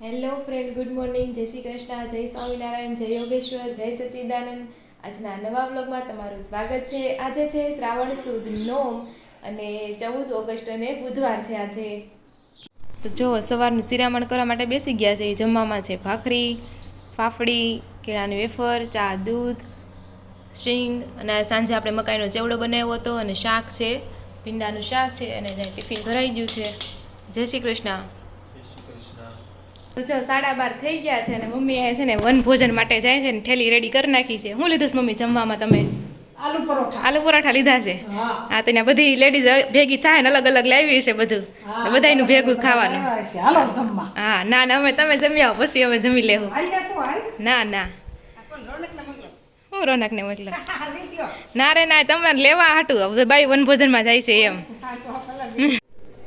Hello friend, good morning. જય શ્રી કૃષ્ણ, જય સ્વામિનારાયણ, જય યોગેશ્વર, જય સચ્ચિદાનંદ. આજના નવા વ્લોગમાં તમારું સ્વાગત છે. આજે છે શ્રાવણ સુદ નોમ અને 14 ઓગસ્ટ અને બુધવાર છે આજે. તો જો સવારનું શિરામણ કરવા માટે બેસી ગયા છે. જમવામાં છે ભાખરી, ફાફડી, કેળાની વેફર, ચા, દૂધ, શીંગ અને સાંજે આપણે મકાઈનો ચેવડો બનાવ્યો હતો અને શાક છે, ભીંડાનું શાક છે અને ટિફિન ભરાઈ ગયું છે. જય શ્રી કૃષ્ણ. તો જો 12:30 થઈ ગયા છે અને મમ્મી છે ને વન ભોજન માટે જાય છે ને થેલી રેડી કરી નાખી છે. શું લીધું છે મમ્મી જમવામાં તમે? આલુ પરોઠા લીધા છે. હા, તો ત્યાં બધી લેડીઝ ભેગી થાય ને અલગ અલગ લાવી છે બધું, બધાનું ભેગું ખાવાનું. હા, ના ના, અમે તમે જમી આવો પછી અમે જમી લેવું. ના ના, હું રોનકને મોકલો. ના રે ના, તમારે લેવા હાટું બાઈ વનભોજનમાં જાય છે એમ.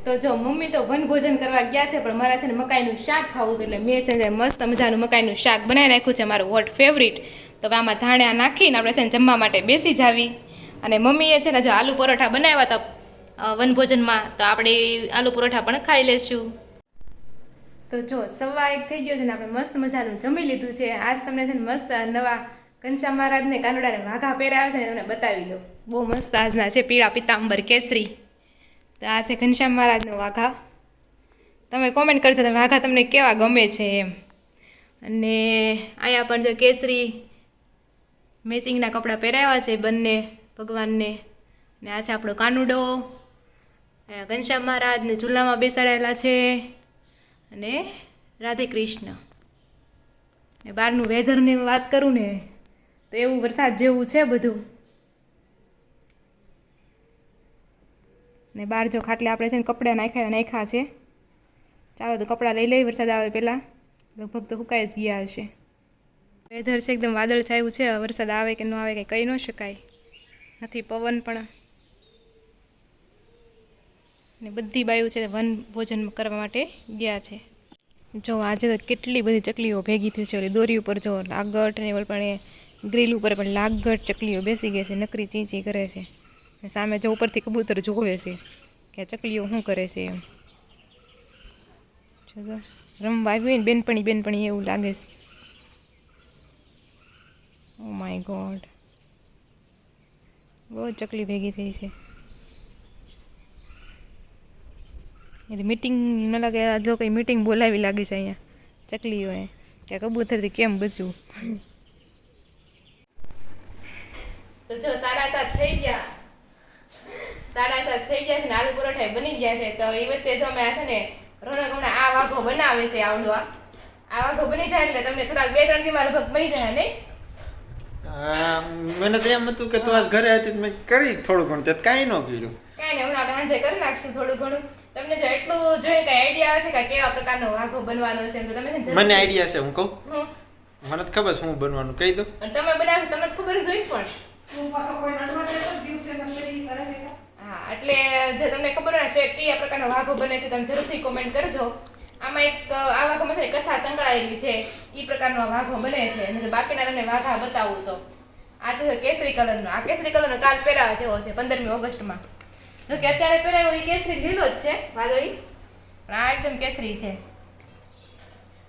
તો જો મમ્મી તો વનભોજન કરવા ગયા છે, પણ મારા છે ને મકાઈનું શાક ખાવું હતું એટલે મેં છે ને મસ્ત મજાનું મકાઈનું શાક બનાવી નાખ્યું છે, મારું હોટ ફેવરિટ. તો આમાં ધાણા નાખીને આપણે છે ને જમવા માટે બેસી જાવી. અને મમ્મીએ છે ને જો આલુ પરોઠા બનાવ્યા હતા વનભોજનમાં, તો આપણે આલુ પરોઠા પણ ખાઈ લેશું. તો જો 1:15 થઈ ગયો છે ને આપણે મસ્ત મજાનું જમી લીધું છે. આજ તમને છે ને મસ્ત નવા ઘનશ્યામ મહારાજને કાનુડાને વાઘા પહેરાવ્યા છે ને તમને બતાવી દો. બહુ મસ્ત આજના છે, પીળા પિતાંબર કેસરી. તો આ છે ઘનશ્યામ મહારાજનો વાઘા. તમે કોમેન્ટ કરજો તમે વાઘા તમને કેવા ગમે છે એમ. અને અહીંયા પણ જો કેસરી મેચિંગના કપડાં પહેરાવ્યા છે બંને ભગવાનને. ને આ છે આપણો કાનુડો. ઘનશ્યામ મહારાજને ઝૂલામાં બેસાડેલા છે અને રાધે કૃષ્ણ. ને બહારનું વેધરની વાત કરું ને તો એવું વરસાદ જેવું છે બધું. ને બહાર જો ખાટલે આપણે છે ને કપડાં નાખ્યા છે. ચાલો તો કપડાં લઈ લઈ, વરસાદ આવે પહેલાં. લગભગ તો સુકાઈ જ ગયા હશે. વેધર છે એકદમ વાદળ છાયું છે. વરસાદ આવે કે ન આવે કંઈ કહી ન શકાય. નથી પવન પણ. ને બધી બાયું છે વન ભોજન કરવા માટે ગયા છે. જો આજે તો કેટલી બધી ચકલીઓ ભેગી થઈ છે. ઓલી દોરી ઉપર જો લાગટ ને પણ એ ગ્રીલ ઉપર પણ લાગટ ચકલીઓ બેસી ગઈ છે, નકરી ચીંચી કરે છે. સામે જો ઉપરથી કબૂતર જોવે છે કે આ ચકલીઓ શું કરે છે એમ. જો રમવા આવી હોય ને બેનપણી એવું લાગે છે. ઓ માય ગોડ, બહુ ચકલી ભેગી થઈ છે. એટલે મીટિંગ ન લાગે, જો કંઈ મીટિંગ બોલાવી લાગે છે અહીંયા ચકલીઓએ કે કબૂતરથી કેમ બચવું. તો જો 7:30 થઈ ગયા. 7:30 થઈ ગયા છે ને આલુ પરોઠા બની ગયા છે. તો એ વચ્ચે જો અમે છે ને રોનક હમણાં આ વાઘો બનાવે છે. આવડો આ વાઘો બની જાય એટલે તમને થોડાક 2-3 દિવસમાં લગભગ બની જાય નહીં? મને તો એમ હતું કે તું આજ ઘરે હતી મેં કરી થોડું ઘણું, તે કાંઈ ન કર્યું. કાંઈ નહીં, હમણાં સાંજે કરી નાખશું થોડું ઘણું. તમને જો એટલું જોઈએ કઈ આઈડિયા આવે છે કે કેવા પ્રકારનો વાઘો બનવાનો છે તો તમે છે મને આઈડિયા છે, હું કહું. મને તો ખબર શું બનવાનું, કહી દો. તમે બનાવો તમને ખબર જ હોય પણ. હા, એટલે જે તમને ખબર હોય છે કયા પ્રકારનો વાઘો બને છે તમે જરૂરથી કોમેન્ટ કરજો. આમાં એક આ વાઘોમાં છે કથા સંકળાયેલી છે, એ પ્રકારનો વાઘો બને છે. અને બાકીના તમને વાઘા બતાવું તો આ છે કેસરી કલરનો. આ કેસરી કલરનો કાલ પહેરાવા જેવો છે 15મી ઓગસ્ટમાં. જો કે અત્યારે પહેરાયો એ કેસરી લીલો જ છે વાદળી, પણ આ એકદમ કેસરી છે.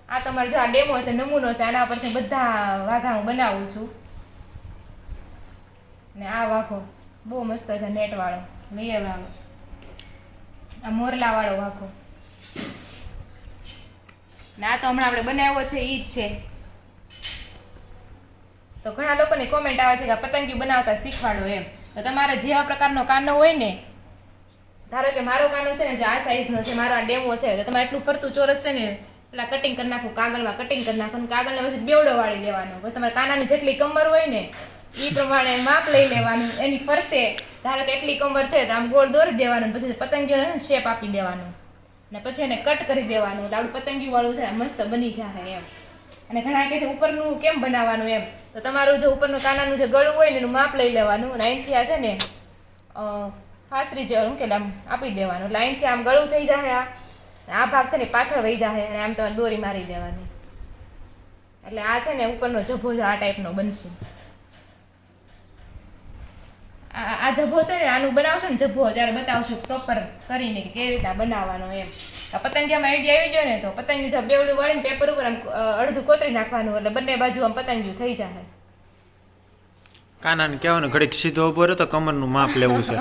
આ તમારે જો આ ડેમો છે, નમૂનો છે. આના પરથી બધા વાઘા હું બનાવું છું. ને આ વાઘો બહુ મસ્ત છે, નેટ વાળો, લેયર વાળો, આ મોરલા વાળો વાઘો. ને આ તો હમણાં આપણે બનાવ્યો છે ઈ જ છે. તો ઘણા લોકોની કોમેન્ટ આવે છે કે પતંગિયું બનાવતા શીખવાડો એમ. તો તમારે જેવા પ્રકારનો કાનો હોય ને, ધારો કે મારો કાનો છે ને જે આ સાઈઝનો છે, મારો આ ડેમો છે, તો તમારે એટલું ફરતું ચોરસ છે ને પેલા કટિંગ કરી નાખું, કાગળમાં કટિંગ કરી નાખું. કાગળને પછી બેવડો વાળી દેવાનો. પછી તમારે કાનાની જેટલી કમર હોય ને એ પ્રમાણે માપ લઈ લેવાનું. એની ફરતે ધારો કે એટલી કમર છે તો આમ ગોળ દોરી દેવાનું, પછી પતંગિયોને શેપ આપી દેવાનું ને પછી એને કટ કરી દેવાનું. એટલે આપણું પતંગિયું વાળું છે મસ્ત બની જાય એમ. અને ઘણા કહે છે ઉપરનું કેમ બનાવવાનું એમ. તો તમારું જો ઉપરનું કાનાનું જે ગળું હોય ને એનું માપ લઈ લેવાનું અને અહીંથી આ છે ને ફાસરી જે શું કે આમ આપી દેવાનું. એટલે અહીંથી આમ ગળું થઈ જાય, આ ભાગ છે ને પાછળ વહી જાય અને આમ તમારે દોરી મારી દેવાની. એટલે આ છે ને ઉપરનો જભો આ ટાઈપનો બનશે. આ જભો છે ને આનું બનાવશો ને જભો ત્યારે બતાવશું પ્રોપર કરીને કે કેવી રીતે બનાવવાનો એમ. આ પતંગિયામાં આઈડિયા આવી ગયો ને તો પતંગિયું જો બેવડું વાળીને પેપર ઉપર આમ અડધું કોતરી નાખવાનું એટલે બંને બાજુ આમ પતંગિયું થઈ જાય. કાનાને કહેવાનું ઘડીક સીધો ઉભો રહ્યો તો કમરનું માપ લેવું છે.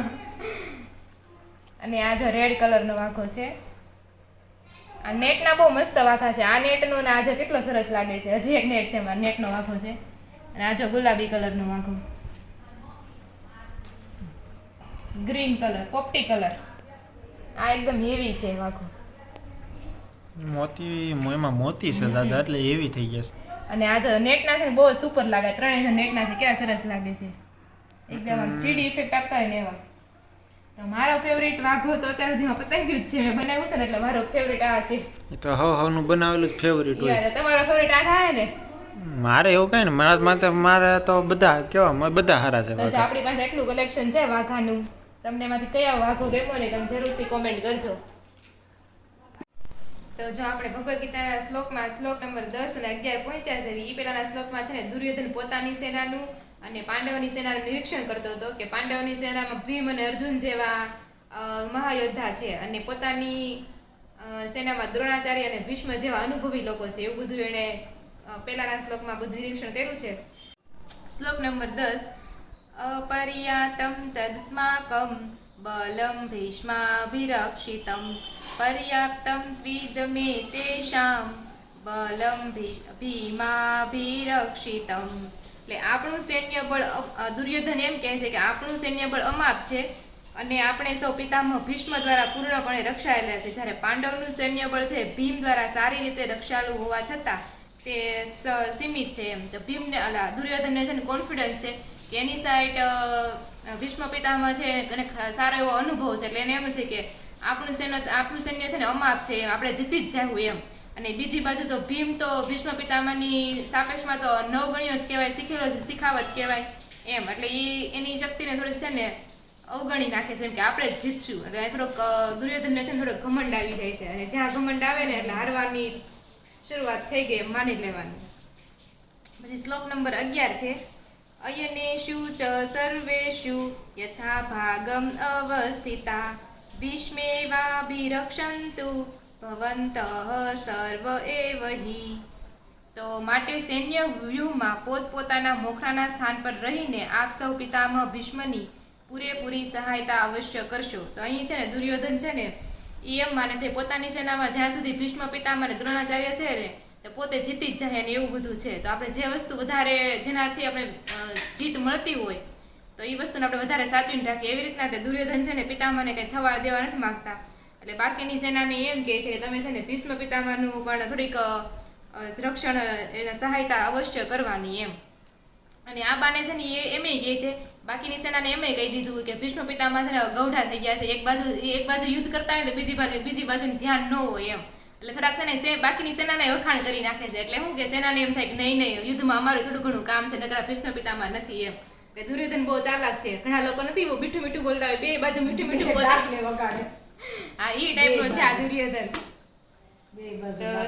અને આ જો રેડ કલરનો વાઘો છે. આ નેટના બહુ મસ્ત વાઘા છે. આ નેટનો ને આ જો કેટલો સરસ લાગે છે. હજી એક નેટ છે એમાં નેટનો વાઘો છે. અને આ જો ગુલાબી કલરનો વાઘો, ગ્રીન કલર, પોપટી કલર. આ એકદમ હેવી છે વાઘો. મોતી એમાં મોતી છે દાદા એટલે એવી થઈ જશે. અને આ જો નેટના છે ને બહુ સુપર લાગે. ત્રણેય જો નેટના છે કેવા સરસ લાગે છે. એકદમ આમ 3D ઇફેક્ટ આપતા હોય ને એવા. તો મારો ફેવરિટ વાઘો તો અત્યાર સુધીમાં પતંગિયું જ છે. મેં બનાવ્યું છે ને એટલે મારો ફેવરિટ આ છે. એ તો હવનું બનાવેલું જ ફેવરિટ હોય. યાર તમારો ફેવરિટ આ થાય ને? મારે એવું કઈ ને મારા માટે મારે તો બધા કેવા બધા સારા છે. તો આપણી પાસે એટલું કલેક્શન છે વાઘાનું. તમને એમાંથી કયા વાઘો ગમ્યો ને તમે જરૂરથી કોમેન્ટ કરજો. તો જો આપણે ભગવદ્ ગીતાના શ્લોકમાં શ્લોક નંબર 10 અને 11 પહોંચ્યા છે. એ પહેલાના શ્લોકમાં છે ને દુર્યોધન પોતાની સેનાનું અને પાંડવોની સેનાનું નિરીક્ષણ કરતો હતો કે પાંડવોની સેનામાં ભીમ અને અર્જુન જેવા મહાયોદ્ધા છે અને પોતાની સેનામાં દ્રોણાચાર્ય અને ભીષ્મ જેવા અનુભવી લોકો છે. એવું બધું એણે પહેલાના શ્લોકમાં બધું નિરીક્ષણ કર્યું છે. શ્લોક નંબર 10 અપર્યાતમ તદસ્માકમ બલમ ભીષ્માભિરક્ષિતમ પર્યાપ્તમ ત્વિદમે તેષામ બલમ ભીમાભિરક્ષિતમ. એટલે આપણું સૈન્ય બળ દુર્યોધન એમ કહે છે કે આપણું સૈન્ય બળ અમાપ છે અને આપણે સૌ પિતામહ ભીષ્મ દ્વારા પૂર્ણપણે રક્ષાયેલા છે. જ્યારે પાંડવનું સૈન્ય બળ છે ભીમ દ્વારા સારી રીતે રક્ષાયેલું હોવા છતાં તે સીમિત છે. એમ તો ભીમને દુર્યોધનને છે ને કોન્ફિડન્સ છે કે એની સાઈડ ભીષ્મ પિતામહ છે અને સારો એવો અનુભવ છે. એટલે એને એમ છે કે આપણું સૈન્ય છે ને અમાપ છે, આપણે જીતી જ જાવું એમ. અને બીજી બાજુ તો ભીમ તો ભીષ્મ પિતામહની સાપેક્ષમાં તો નવગણ્યો જ કહેવાય, શીખેલો છે, શીખાવત કહેવાય એમ. એટલે એની શક્તિને થોડીક છે ને અવગણી નાખે છે એમ કે આપણે જ જીતશું. એટલે થોડોક દુર્યોધનને છે ને થોડોક ઘમંડ આવી જાય છે અને જ્યાં ઘમંડ આવે ને એટલે હારવાની શરૂઆત થઈ ગઈ એમ માની લેવાની. પછી શ્લોક નંબર 11 છે અયનેષુ ચ સર્વેષુ યથા ભાગમ અવસ્થિતા ભીષ્મેવાભિરક્ષંતુ ભવંતઃ સર્વ એવ હિ. તો માટે સૈન્ય વ્યૂહમાં પોતપોતાના મોખરાના સ્થાન પર રહીને આપ સૌ પિતામહ ભીષ્મની પૂરેપૂરી સહાયતા અવશ્ય કરશો. તો અહીં છે ને દુર્યોધન છે ને એ એમ માને છે પોતાની સેનામાં જ્યાં સુધી ભીષ્મ પિતામહ અને દ્રોણાચાર્ય છે ને તો પોતે જીતી જ જાય ને એવું બધું છે. તો આપણે જે વસ્તુ વધારે જેનાથી આપણે જીત મળતી હોય તો એ વસ્તુને આપણે વધારે સાચવીને રાખીએ. એવી રીતના તે દુર્યોધન છે ને પિતામહને કંઈ થવા દેવા નથી માંગતા. એટલે બાકીની સેનાને એમ કહે છે કે તમે છે ને ભીષ્મ પિતામહનું પણ થોડીક રક્ષણ સહાયતા અવશ્ય કરવાની એમ. અને આ બાને છે ને એ એમેય કહે છે બાકીની સેનાને એમેય કહી દીધું કે ભીષ્મ પિતામહ છે ને ગૌઢા થઈ ગયા છે. એક બાજુ યુદ્ધ કરતા હોય તો બીજી બાજુનું ધ્યાન ન હોય એમ. એટલે થોડાક છે ને બાકીની સેનાને વખાણ કરી નાખે છે. એટલે શું કે સેનાને એમ થાય કે નહીં યુદ્ધમાં અમારું થોડું ઘણું કામ છે, નકરા ભીષ્મ પિતામહ નથી એમ. એટલે દુર્યોધન બહુ ચાલાક છે. ઘણા લોકો નથી બહુ મીઠું મીઠું બોલતા હોય, બે બાજુ મીઠું મીઠું બોલતા હા ઈ ટાઈપનો છે આ દુર્યોધન.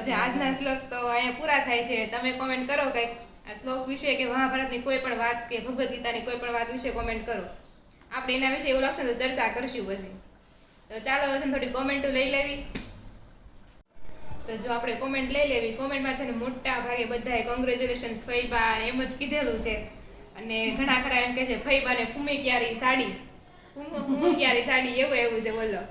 તો આજના શ્લોક તો અહીંયા પૂરા થાય છે. તમે કોમેન્ટ કરો કંઈક આ શ્લોક વિશે કે મહાભારતની કોઈ પણ વાત કે ભગવદ્ ગીતાની કોઈ પણ વાત વિશે કોમેન્ટ કરો. આપણે એના વિશે એવું લાગશે તો ચર્ચા કરશું પછી. તો ચાલો હવે થોડી કોમેન્ટો લઈ લેવી. તો જો આપણે કોમેન્ટ લઈ લેવી. કોમેન્ટમાં છે ને મોટા ભાગે બધાએ કોંગ્રેચ્યુલેશન્સ ફઈબા એમ જ કીધેલું છે. અને ઘણા ખરા એમ કે છે ફઈબાને ફૂમી ક્યારી સાડી એવું છે. બોલો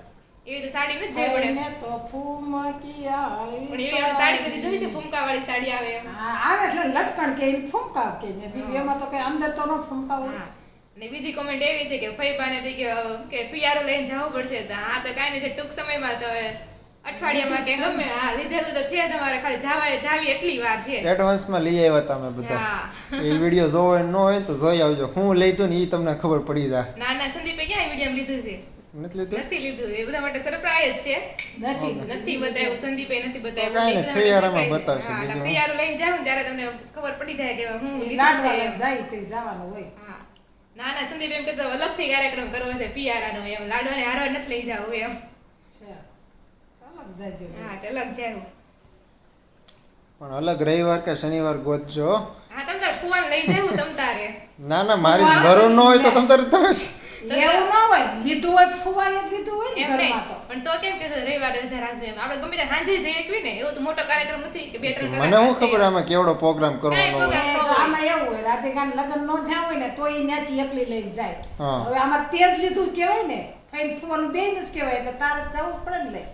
એવી તો સાડી નથી જોઈ પડે તો ફૂમકિયાળી પણ એવી આપણે સાડી બધી જોઈ છે ફૂમકા વાળી સાડી આવે એમ. આવે એટલે લટકણ કે ફૂમકા કે બીજું એમાં તો કઈ અંદર તો ન ફૂમકા હોય. અને બીજી કોમેન્ટ એવી છે કે ફઈબાને કે પિયારો લઈને જવું પડશે. તો હા તો કાંઈ નહીં, ટૂંક સમયમાં તો અઠવાડિયામાં કે ગમે હા લીધેલું તો છે જ અમારે, ખાલી જાવી એટલી વાર છે. એડવાન્સમાં લઈ આવ્યા તમે બધા. એ વિડિયો જોવો ન હોય તો જોઈ આવજો. હું લીધું ને એ તમને ખબર પડી જાય. ના સંદીપે ક્યાં વિડીયો લીધું છે? નથી લીધું. એ બધા માટે સરપ્રાઈઝ છે. નથી બતાવ્યું, સંદીપે નથી બતાવ્યું. ફિયારામાં બતાવશે. ફિયારો લઈને જાવ ત્યારે તમને ખબર પડી જાય કે હું લીધું છે. જાય તે જવાનું હોય. હા ના સંદીપ એમ કહેતો અલગથી કાર્યક્રમ કરવો છે પિયારાનો એમ. લાડવાને હારવા નથી લઈ જાવ એમ. હા અલગ જાય પણ અલગ રવિવાર કે શનિવાર ગોતજો. હા તમ તાર ફુવાન લઈ જાવ તમ તારે. ના મારી જરૂર ન હોય તો તમ તારે તમે એવું ન હોય લીધું હોય ફુવાય જ લીધું હોય ને એમ નહીં. ઘરમાં તો પણ તો કેમ કે રવિવારે રજા રાખજો એમ આપણે ગમે ત્યારે સાંજે જઈએ એકવી ને એવું તો મોટો કાર્યક્રમ નથી કે 2-3 કલાક મને શું ખબર આમાં કેવડો પ્રોગ્રામ કરવાનો હોય કાંઈ એ જો આમાં એવું હોય રાધિકાને લગ્ન ન થયા હોય ને તો ઈ ત્યાંથી એકલી લઈને જાય હા. હવે આમાં તેજ લીધું કહેવાય ને કઈ ફોન બેન જ કહેવાય એટલે તારે જવું પડે ને લે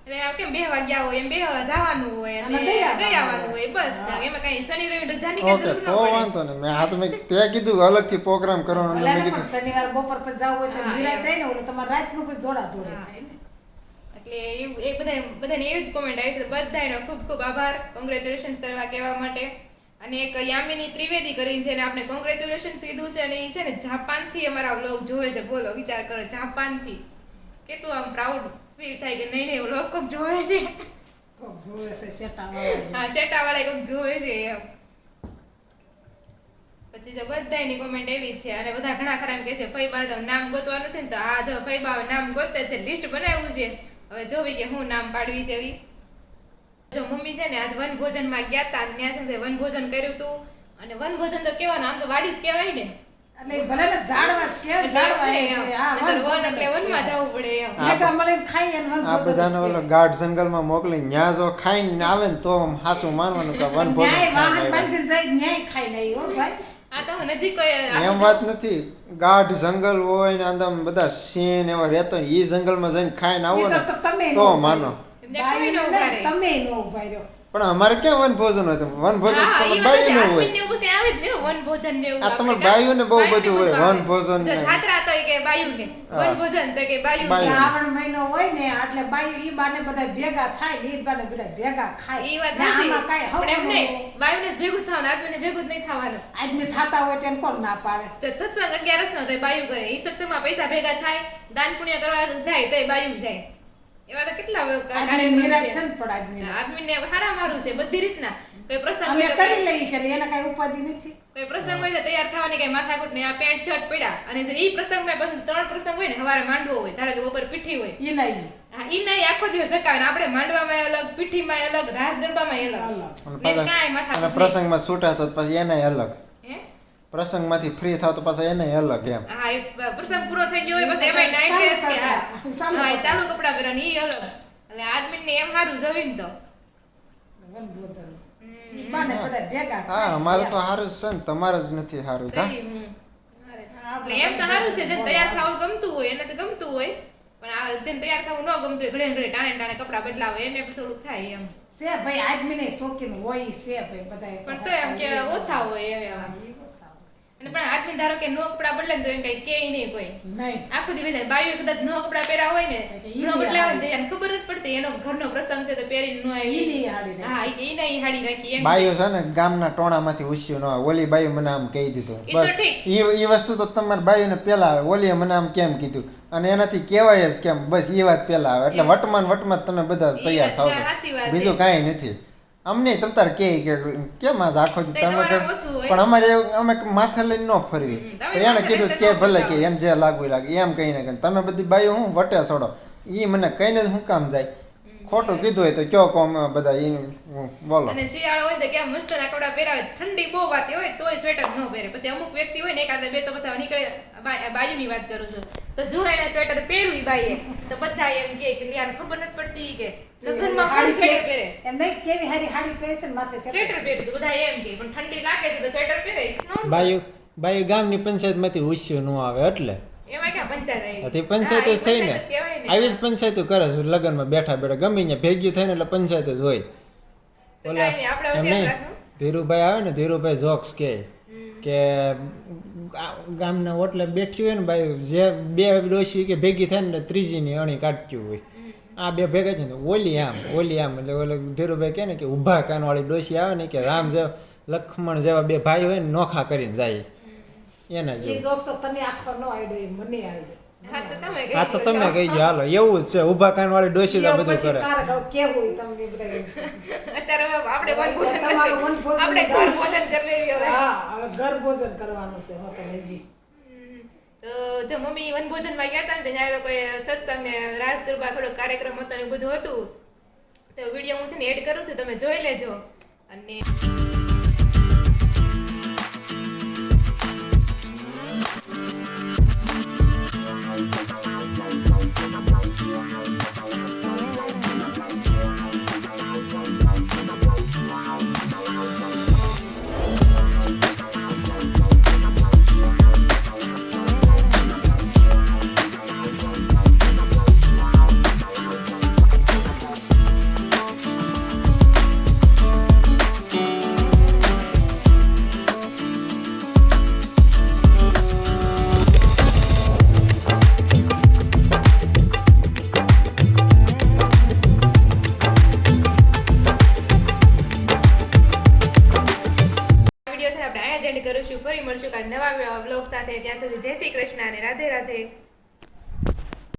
એટલે આમ કેમ 2 વાગ્યા હોય એમ 2 જવાનું હોય અને અને દઈ દઈ આવવાનું આવવાનું હોય બસ હા. એમાં કઈ શનિ રવિ રજાની કઈ ઓકે જરૂર ન તો પડે વાંધો નહીં મેં આ તો મેં તે કીધું અલગથી પ્રોગ્રામ કરવાનો ભલે મેં ને કીધું પણ શનિવાર બપોર પછી જવું હોય તો હા, નિરાંત એમ. રહીને ઓલું તમારે રાતનું કોઈ દોડા દોડી હા. થાય ને એટલે એ બધાને એવી જ કોમેન્ટ આવી છે બધાનો ખૂબ ખૂબ આભાર કોંગ્રેચ્યુલેશન્સ કરવા કહેવા માટે અને એક યામિની ત્રિવેદી કરીને છે ને આપણે કોંગ્રેચ્યુલેશન્સ કીધું છે અને એ છે ને જાપાનથી અમારા વ્લોગ જોવે છે બોલો વિચાર કરો જાપાનથી કેટલું આમ પ્રાઉડ ફીલ થાય કે નહીં નહીં વ્લોગ કોક જોવે છે કોક જોવે છે શેટાવાળા હા શેટાવાળા કોક જોવે છે એમ પછી જો બધાની કોમેન્ટ એવી જ છે અને બધા ઘણા ખરા એમ કહે છે ફઈબાને તો નામ ગોતવાનું છે ને તો આ જો ફઈબા નામ ગોતે છે લિસ્ટ બનાવ્યું છે હવે જોવી કે હું નામ પાડવી છે એવી જો મમ્મી છે ને આજ વનભોજનમાં ગયા તા અને ત્યાં છે ને વનભોજન કર્યું હતું અને વનભોજન તો કેવાનું આમ તો વાડી જ કહેવાય ને એટલે ભલે ને ઝાડવા જ કહેવાય, ઝાડવા એટલે હા નહીંતર વન વન એટલે વનમાં જવું પડે એમ ભેગા મળીને ખાઈએ ને વન આ ભોજન જ બધાને ઓલો કહેવાય. ગાઢ જંગલમાં મોકલી ન્યા જો ખાઈને આવે ને તો આમ હાસું માનવાનું કે વન ભોજન ન્યાય વાહન ખાઈને આવ્યા. બાંધીને જાય ન્યાય ખાઈને આવી હો ભાઈ આ તો નજીક કોઈ એમ વાત નથી ગાઢ જંગલ હોય ને અંદર બધા સિંહ ને એવા રહેતો હોય, ઈ જંગલમાં જઈને ખાઈને આવો ઈ ને તો તમે તો ન માનો એમને કોઈ ન બાયુને ઉભા નહીં, રહે. તમે ન ઉભા રહ્યો. પણ અમારે ક્યાં વન ભોજન હોય વન ભોજન હા, તમારે ઈ બાયું વાત નું છે. હોય આદમીને એવું કંઈ આવે જ નહીં, વનભોજન ને એવું આ આપણે તમારે કાંઈ- બાયુને બહુ બાયુને બધું હોય, આવે. વનભોજન જો ને. જાત્રા તો ઈ કે બાયુને, હા. વનભોજન તો કે બાયુ બાયુ. શ્રાવણ મહિનો હોય ને એટલે બાયું ઈ બાને બધા ભેગા થાય ને ઈ બાને બધા ભેગા ખાય. ઈ વાત ને સાચી. આમાં કાંઈ પણ એમ હવાનું નહીં, બાયુને જ ભેગું જ થવાનું, આદમીને ભેગું જ નહીં થવાનું. આદમી થાતા હોય તેને કોણ ના પાડે? જો સત્સંગ 11 નો તો બાયુ કરે, ઈ સત્સંગમાં પૈસા ભેગા થાય, દાન પુણ્ય કરવા જાય તો બાયુ જાય. એવા તો કેટલા આદમી કાર્યક્રમ નિરાશ છે. છે ને પણ આદમીને. આદમીને હારા મારું છે બધી રીતના. કોઈ પ્રસંગ અમે હોય તો કરી લઈએ છીએ ને એને કાંઈ ઉપાધિ નથી. કોઈ પ્રસંગ હોય તો તૈયાર થવાની કઈ માથાકૂટ નહીં. આ પેન્ટ શર્ટ પડ્યા અને જો ઈ પ્રસંગમાં પછી 3 પ્રસંગ હોય ને, સવારે માંડવો હોય, ધારો કે બપોર પીઠી હોય, ઈ નહીં. હા ઈ નહીં આખો દિવસ સકાવે ને આપણે માંડવામાં અલગ, પીઠીમાં અલગ, રાસ ગરબામાં અલગ. અલગ. અને ને પાછા- કાંઈ અને માથાકૂટ નહીં. પ્રસંગમાં છૂટા તો પછી એને અલગ હે? પ્રસંગમાંથી ફ્રી થાવ તો પાછા એને અલગ એમ હા એ પ્રસંગ પૂરો થઈ ગયો હોય પછી એમાંય નાઈટ ડ્રેસ કે હા એ ચાલુ કપડાં પહેરવાની ઈ અલગ. એટલે આદમીને એમ હારું જવીને તો વનભોજન. ઈ બાને બધા ભેગા હા ખાય. અમારે તો સારું છે ને તમારે જ નથી સારું કા એટલે એમ તો સારું છે જેને તૈયાર થવું ગમતું હોય એને તો ગમતું હોય, પણ આ જેને તૈયાર થવું ન ગમતું હોય ઘડે ઘડે ટાણે ટાણે કપડાં બદલાવે એને પછી થોડુંક થાય એમ. છે ભાઈ આદમીને શોખીન હોય ઈ છે ભાઈ બધાય. પણ તો એમ કે ઓછા હોય એમ. હા, ઈ ઓછા હોય. અને પણ આદમી ધારો કે નો કપડાં બદલે ને તો એમ કઈ કે નહીં કોઈ. નહીં. આખો દિવસ જાય બાયું કદાચ નો કપડાં પહેર્યા હોય ને, એટલે ઈ નો નહીં બદલાવે ને હારી. તો એને ખબર જ પડતી એનો ઘરનો પ્રસંગ છે તો પહેરીને ન આવી. ઈ નહીં હારી રાખી. હા ઈ નહીં હાડી રાખી એમ. બાયું છે ને ગામના ટોણામાંથી ઉસ્યું ન હોય ઓલી બાયું મને આમ કહી દીધું ઈ તો બસ ઠીક. ઈ વસ્તુ તો તમારે બાયુને પેલા આવે ઓલીએ મને આમ કેમ કીધું અને એનાથી કહેવાય જ કેમ બસ ઈ વાત પેલા આવે એટલે એમ. વટમાં તમે બધા ઈ તૈયાર વાત થાવ સાચી વાત છો છે. બીજું કાંઈ નથી અમને તમ તાર કે કેમ આજ આખો દી તો તમે તમારે કર- ઓછું હોય. પણ અમારે અમે માથે લઈને ન ફરવી તમે પણ એને માથે કીધું લઈને કે તો ભલે ન કે ફરતા. એમ જે લાગવું લાગે એમ કહીને કહે તમે બધી બાયું હું વટે છોડો ઈ મને કહીને જ હું કામ જાય ખોટું કીધું હોય તો કયો કોમ બધા ઈ બોલો અને શિયાળો હોય તો કેમ મસ્તના કપડાં પહેરાવે, ઠંડી બહુ વાતી હોય તોય સ્વેટર ન પહેરે. પછી અમુક વ્યક્તિ હોય ને એકાદ બે તો પછી હવે નીકળે, બાયુની વાત કરું છું, તો જો એને સ્વેટર પહેર્યું ઈ બાઈએ તો બધા એમ કે યાર ખબર નથી પડતી કે લગ્નમાં કોણ હાડી સ્વેટર પહેરે. એમ નહીં કેવી હારી હાડી પહેરે છે ને માથે છે. સ્વેટર પહેરતું બધા એમ કે પણ ઠંડી લાગે છે તો સ્વેટર પહેરે. It's normal. બાયું ગામની પંચાયતમાંથી ઉસ્યું ન આવે એટલે એમાં ક્યાં પંચાયત આવી? તે પંચાયત જ થઈ ને હા, એ પંચાયત જ કહેવાય ને. આવી જ પંચાયતો કરે છે લગ્નમાં બેઠા બેઠા ગમે ત્યાં ભેગ્યું થાય ને એટલે પંચાયત જ હોય તો કાંઈ નહીં, આપણે એમ ધ્યાન નહીં રાખવું. ધીરુભાઈ આવે ને ધીરુભાઈ જોક્સ કે ગામના ઓટલે બેઠી હોય ને ભાઈ જે બે ડોશી કે ભેગી થાય ને ત્રીજીની અણી કાઢતી હોય આ બે ભેગા છે ને ઓલી આમ એટલે ઓલે ધીરુભાઈ કહે ને કે ઊભા કાનવાળી ડોશી આવે ને કે રામ જેવા લક્ષ્મણ જેવા બે ભાઈ હોય ને નોખા કરીને જાય એના ઈ જેવું જોક્સ તો તને આખો ન આવડ્યો એ મને આવડ્યો. હા, તો તમે કહી આ તો દો. તમે કહી દો હાલો એવું જ છે ઊભા કાનવાળી ડોશી તો ઈ બધું પછી કરે તારે કહું કેવું ઈ તમને બધા. અત્યારે હવે આપણે વનભોજન તમારું કરીએ. વનભોજન આપણે ઘર ભોજન કરી લઈએ હવે. હા હવે ઘર ભોજન કરવાનું છે હોતે હજી. તો જો મમ્મી વનભોજનમાં ગયા હતા ને ત્યાં એ લોકોએ સત્સંગ ને રાસ ગરબા થોડો કાર્યક્રમ હતો ને એવું બધું હતું, તો વિડીયો હું છે ને એડ કરું છું, તમે જોઈ લેજો. અને સાથે ત્યાં સુધી જય શ્રી કૃષ્ણ અને રાધે રાધે.